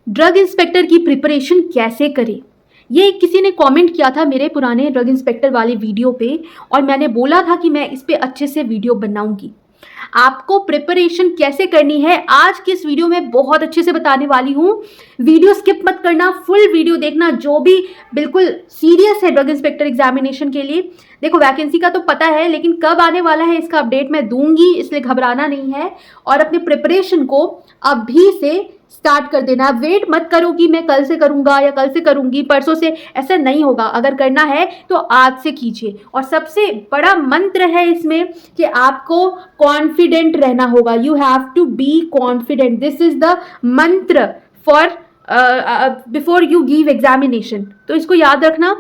Drug inspector की preparation कैसे करें, ये किसी ने कमेंट किया था मेरे पुराने ड्रग इंस्पेक्टर वाले वीडियो पे, और मैंने बोला था कि मैं इस पे अच्छे से वीडियो बनाऊंगी। आपको प्रिपरेशन कैसे करनी है आज की इस वीडियो में बहुत अच्छे से बताने वाली हूँ। वीडियो स्किप मत करना, फुल वीडियो देखना, जो भी बिल्कुल सीरियस है ड्रग इंस्पेक्टर एग्जामिनेशन के लिए। देखो वैकेंसी का तो पता है, लेकिन कब आने वाला है इसका अपडेट मैं दूंगी, इसलिए घबराना नहीं है। और अपने प्रिपरेशन को अभी से स्टार्ट कर देना। वेट मत करो कि मैं कल से करूंगा या कल से करूंगी, परसों से, ऐसा नहीं होगा। अगर करना है तो आज से कीजिए। और सबसे बड़ा मंत्र है इसमें कि आपको कॉन्फिडेंट रहना होगा। You have to be confident, this is the mantra for before you give examination. तो इसको याद रखना।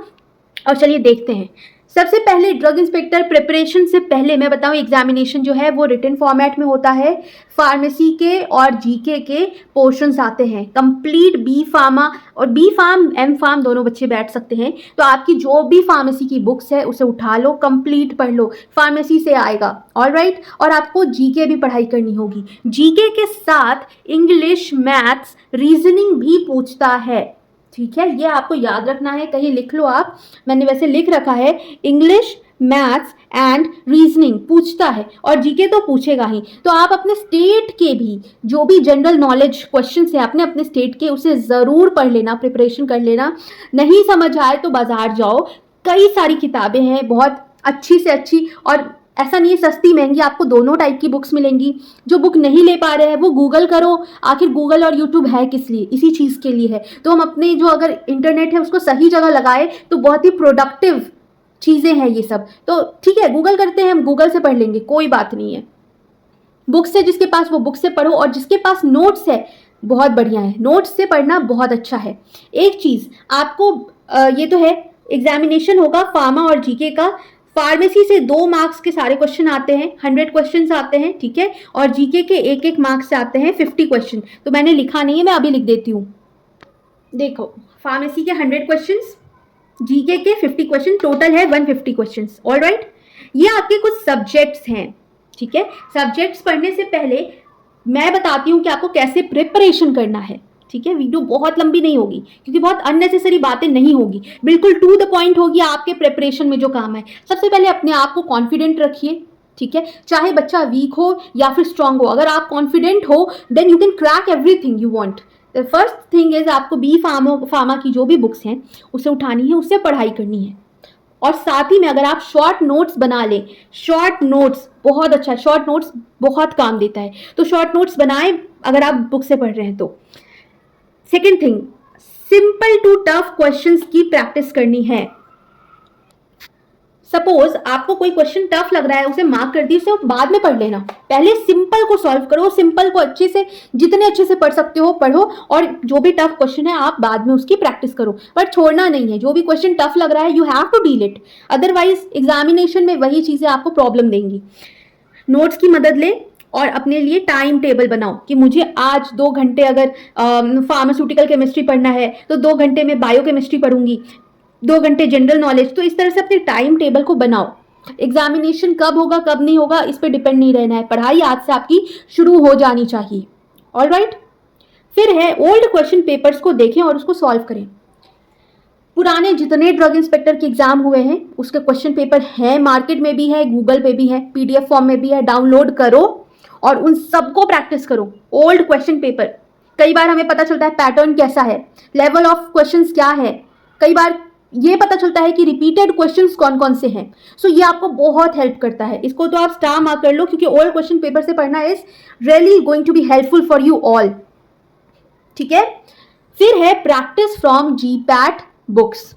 और चलिए देखते हैं। सबसे पहले ड्रग इंस्पेक्टर प्रिपरेशन से पहले मैं बताऊं, एग्जामिनेशन जो है वो रिटन फॉर्मेट में होता है। फार्मेसी के और जीके के पोर्शंस आते हैं। कंप्लीट बी फार्मा और बी फार्म एम फार्म दोनों बच्चे बैठ सकते हैं। तो आपकी जो भी फार्मेसी की बुक्स है उसे उठा लो, कंप्लीट पढ़ लो, फार्मेसी से आएगा। ऑलराइट। और आपको जीके भी पढ़ाई करनी होगी। जीके के साथ इंग्लिश, मैथ्स, रीजनिंग भी पूछता है। ठीक है, ये आपको याद रखना है, कहीं लिख लो आप। मैंने वैसे लिख रखा है, इंग्लिश, मैथ्स एंड रीजनिंग पूछता है, और जीके तो पूछेगा ही। तो आप अपने स्टेट के भी जो भी जनरल नॉलेज क्वेश्चंस है अपने अपने स्टेट के, उसे ज़रूर पढ़ लेना, प्रिपरेशन कर लेना। नहीं समझ आए तो बाजार जाओ, कई सारी किताबें हैं बहुत अच्छी से अच्छी, और ऐसा नहीं है सस्ती महंगी, आपको दोनों टाइप की बुक्स मिलेंगी। जो बुक नहीं ले पा रहे हैं वो गूगल करो। आखिर गूगल और यूट्यूब है किस लिए? इसी चीज़ के लिए है। तो हम अपने जो अगर इंटरनेट है उसको सही जगह लगाए तो बहुत ही प्रोडक्टिव चीज़ें हैं ये सब। तो ठीक है, गूगल करते हैं, हम गूगल से पढ़ लेंगे, कोई बात नहीं है। बुक से जिसके पास वो बुक से पढ़ो, और जिसके पास नोट्स है बहुत बढ़िया है, नोट्स से पढ़ना बहुत अच्छा है। एक चीज़ आपको ये तो है, एग्जामिनेशन होगा फार्मा और जीके का। फार्मेसी से 2 मार्क्स के सारे क्वेश्चन आते हैं, 100 क्वेश्चन आते हैं, ठीक है। और जीके के 1-1 मार्क्स से आते हैं 50 क्वेश्चन। तो मैंने लिखा नहीं है, मैं अभी लिख देती हूँ। देखो, फार्मेसी के 100 क्वेश्चन, जीके के 50 क्वेश्चन, टोटल है 150 क्वेश्चन। ऑलराइट। ये आपके कुछ सब्जेक्ट्स हैं, ठीक है। सब्जेक्ट्स पढ़ने से पहले मैं बताती हूँ कि आपको कैसे प्रिपरेशन करना है, ठीक है। वीडियो बहुत लंबी नहीं होगी क्योंकि बहुत अननेसेसरी बातें नहीं होगी, बिल्कुल टू द पॉइंट होगी आपके प्रिपरेशन में जो काम है। सबसे पहले अपने आप को कॉन्फिडेंट रखिए, ठीक है। चाहे बच्चा वीक हो या फिर स्ट्रांग हो, अगर आप कॉन्फिडेंट हो then you can crack everything you want. The first thing is B बी फार्मा की जो भी बुक्स हैं उसे उठानी है, उससे पढ़ाई करनी है। और साथ ही में अगर आप शॉर्ट नोट्स बना लें, शॉर्ट नोट्स बहुत अच्छा है, शॉर्ट नोट्स बहुत काम देता है। तो शॉर्ट नोट्स बनाएं अगर आप बुक से पढ़ रहे हैं तो। Second thing, simple to tough questions की प्रैक्टिस करनी है। सपोज आपको कोई क्वेश्चन टफ लग रहा है, उसे मार्क कर दिए, उसे बाद में पढ़ लेना। पहले सिंपल को सॉल्व करो, सिंपल को अच्छे से, जितने अच्छे से पढ़ सकते हो पढ़ो, और जो भी टफ क्वेश्चन है आप बाद में उसकी प्रैक्टिस करो। पर छोड़ना नहीं है, जो भी क्वेश्चन टफ लग रहा है you have to deal it, otherwise examination में वही चीजें आपको प्रॉब्लम देंगी। नोट्स की मदद ले और अपने लिए टाइम टेबल बनाओ कि मुझे आज 2 घंटे अगर फार्मास्यूटिकल केमिस्ट्री पढ़ना है तो 2 घंटे में बायो केमिस्ट्री पढ़ूंगी, 2 घंटे जनरल नॉलेज। तो इस तरह से अपने टाइम टेबल को बनाओ। एग्जामिनेशन कब होगा कब नहीं होगा इस पर डिपेंड नहीं रहना है, पढ़ाई आज से आपकी शुरू हो जानी चाहिए। ऑलराइट। फिर है ओल्ड क्वेश्चन पेपर्स को देखें और उसको सॉल्व करें। पुराने जितने ड्रग इंस्पेक्टर के एग्जाम हुए हैं उसके क्वेश्चन पेपर है, मार्केट में भी है, गूगल पे भी है, पीडीएफ फॉर्म में भी है, डाउनलोड करो और उन सबको प्रैक्टिस करो। ओल्ड क्वेश्चन पेपर, कई बार हमें पता चलता है पैटर्न कैसा है, लेवल ऑफ क्वेश्चंस क्या है, कई बार ये पता चलता है कि रिपीटेड क्वेश्चंस कौन कौन से हैं। सो ये आपको बहुत हेल्प करता है। इसको तो आप स्टार मार्क कर लो क्योंकि ओल्ड क्वेश्चन पेपर से पढ़ना is really going to be helpful for you all, ठीक है। फिर है प्रैक्टिस फ्रॉम जीपैट बुक्स।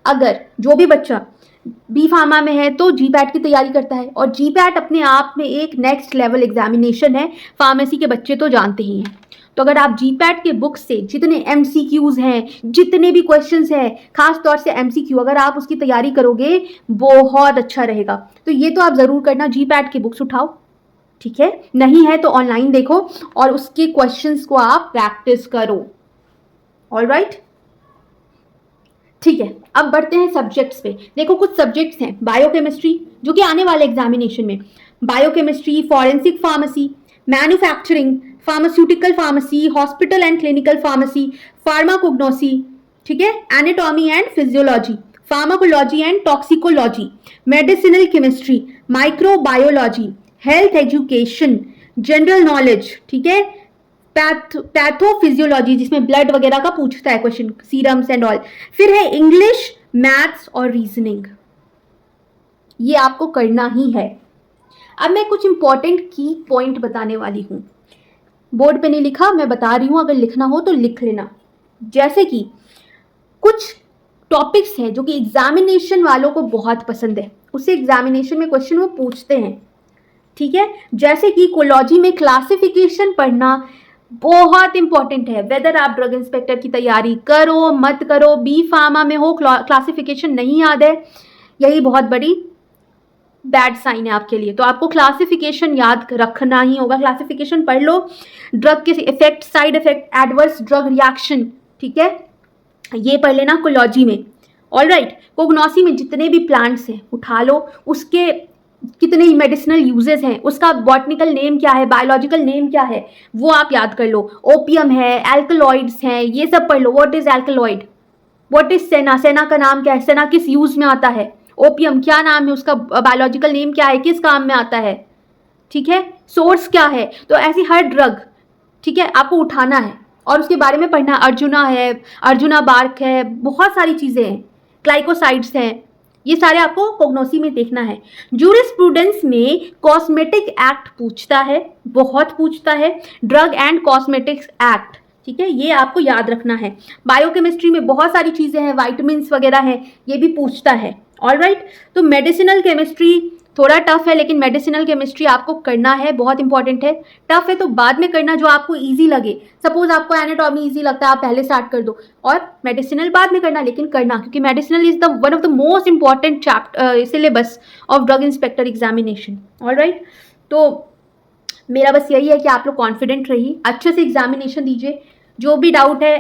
अगर जो भी बच्चा बी फार्मा में है तो जीपैट की तैयारी करता है, और जीपैट अपने आप में एक नेक्स्ट लेवल एग्जामिनेशन है, फार्मेसी के बच्चे तो जानते ही हैं। तो अगर आप जीपैट के बुक से जितने एमसीक्यूज हैं, जितने भी क्वेश्चंस हैं, खास तौर से एमसीक्यू, अगर आप उसकी तैयारी करोगे बहुत अच्छा रहेगा। तो ये तो आप ज़रूर करना, जीपैट की बुक्स उठाओ, ठीक है। नहीं है तो ऑनलाइन देखो और उसके क्वेश्चंस को आप प्रैक्टिस करो। ऑलराइट, ठीक है। अब बढ़ते हैं सब्जेक्ट्स पे। देखो कुछ सब्जेक्ट्स हैं, बायोकेमिस्ट्री जो कि आने वाले एग्जामिनेशन में, biochemistry, forensic pharmacy, manufacturing, pharmaceutical pharmacy, hospital and clinical pharmacy, pharmacognosy, ठीक है, anatomy and physiology, pharmacology and toxicology, medicinal chemistry, microbiology, health education, general knowledge, ठीक है, पैथोफिजियोलॉजी जिसमें ब्लड वगैरह का पूछता है क्वेश्चन, सीरम्स एंड ऑल, फिर है इंग्लिश, मैथ्स और रीजनिंग। ये आपको करना ही है। अब मैं कुछ इंपॉर्टेंट की पॉइंट बताने वाली हूं, बोर्ड पे नहीं लिखा, मैं बता रही हूं, अगर लिखना हो तो लिख लेना। जैसे कि कुछ टॉपिक्स हैं जो कि एग्जामिनेशन वालों को बहुत पसंद है, उससे एग्जामिनेशन में क्वेश्चन वो पूछते हैं, ठीक है। जैसे कि कोलॉजी में क्लासिफिकेशन पढ़ना बहुत इंपॉर्टेंट है, वेदर आप ड्रग इंस्पेक्टर की तैयारी करो मत करो, बी फार्मा में हो, क्लासिफिकेशन नहीं याद है, यही बहुत बड़ी बैड साइन है आपके लिए। तो आपको क्लासिफिकेशन याद रखना ही होगा, क्लासिफिकेशन पढ़ लो, ड्रग के effect, side effect, adverse drug reaction, ठीक है, ये पढ़ लेना कोलॉजी में। ऑलराइट, कोग्नोसी में जितने भी प्लांट्स हैं उठा लो, उसके कितने मेडिसिनल यूजेस हैं, उसका बॉटनिकल नेम क्या है, बायोलॉजिकल नेम क्या है, वो आप याद कर लो। ओपियम है, एल्कलॉइड्स हैं, ये सब पढ़ लो। What is alkaloid, what is senna, senna का नाम क्या है, सेना किस यूज में आता है, ओपियम क्या नाम है उसका, बायोलॉजिकल नेम क्या है, किस काम में आता है, ठीक है, सोर्स क्या है। तो ऐसी हर ड्रग, ठीक है, आपको उठाना है और उसके बारे में पढ़ना। अर्जुना है, अर्जुना बार्क है, बहुत सारी चीज़ें हैं, ग्लाइकोसाइड्स हैं, ये सारे आपको कोग्नोसी में देखना है। जूरिस्प्रूडेंस में कॉस्मेटिक एक्ट पूछता है, बहुत पूछता है, ड्रग एंड कॉस्मेटिक्स एक्ट, ठीक है, ये आपको याद रखना है। बायोकेमिस्ट्री में बहुत सारी चीज़ें हैं, वाइटामिन्स वगैरह हैं, ये भी पूछता है। ऑलराइट, तो मेडिसिनल केमिस्ट्री थोड़ा टफ है, लेकिन मेडिसिनल केमिस्ट्री आपको करना है, बहुत इंपॉर्टेंट है। टफ है तो बाद में करना, जो आपको इजी लगे। सपोज आपको एनाटॉमी इजी लगता है, आप पहले स्टार्ट कर दो, और मेडिसिनल बाद में करना, लेकिन करना, क्योंकि medicinal is the one of the most important syllabus of drug inspector examination. Alright, तो मेरा बस यही है कि आप लोग कॉन्फिडेंट रहिए, अच्छे से एग्जामिनेशन दीजिए। जो भी डाउट है,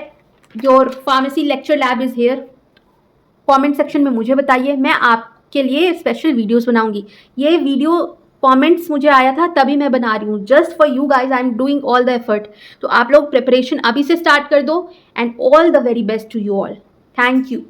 your pharmacy lecture lab is here, comment section में मुझे बताइए, मैं आपके लिए स्पेशल वीडियोस बनाऊंगी। ये वीडियो कमेंट्स मुझे आया था तभी मैं बना रही हूँ, just for you guys, I am doing all the effort. तो आप लोग प्रिपरेशन अभी से स्टार्ट कर दो, and all the very best to you all. Thank you.